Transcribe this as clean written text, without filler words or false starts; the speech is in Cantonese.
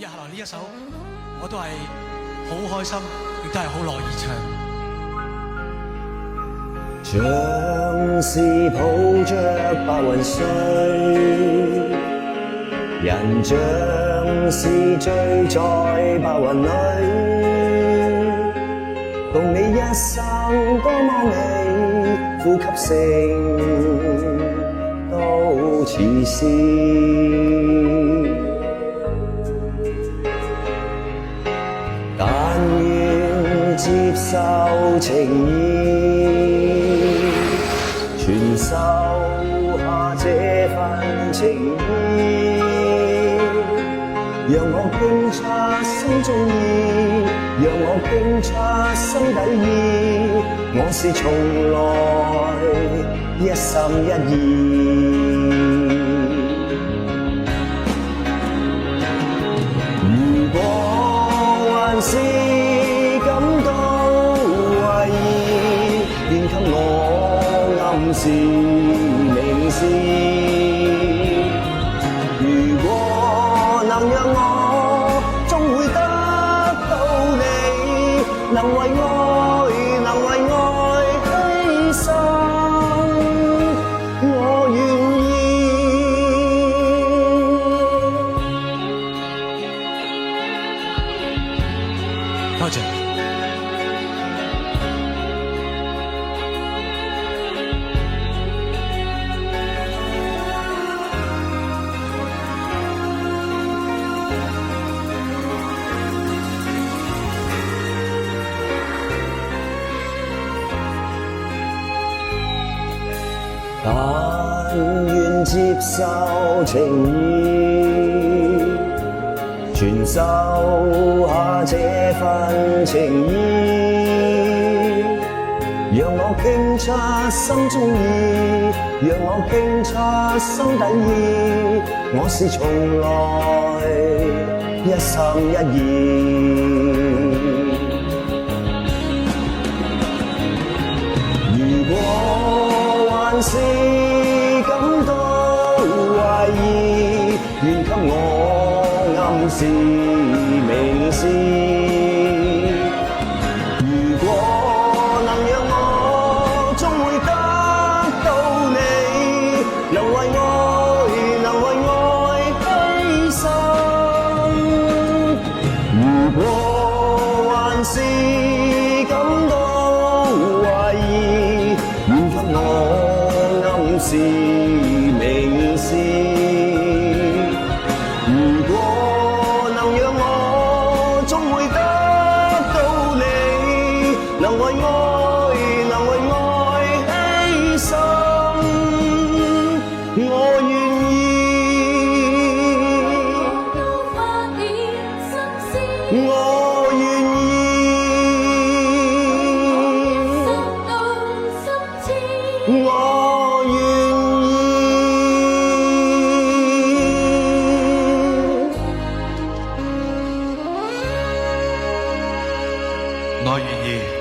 以下來呢一首，我都係好開心，亦都係好樂意唱。像是抱着白雲睡，人像是醉在白雲裏，共你一生多麼美，呼吸聲都似詩。但願接受情意，傳授下這份情意，讓我傾出心中意，讓我傾出心底意，我是從來一心一意。如果還是感到懷疑，願給我暗示明示。如果能讓我終會得到你，能為愛犧牲，我願意。多謝。但願接受情意，傳授下這份情意，讓我傾出心中意，讓我傾出心底意，我是從來一心一意。如果還是感到懷疑，願給我暗示明示。如果能讓我終會得到你，能為愛犧牲。如果還是感到懷疑，願給我暗示明示。如果能讓我終會得到你，能為愛犧牲，我願意。我願意。我願意。我願意。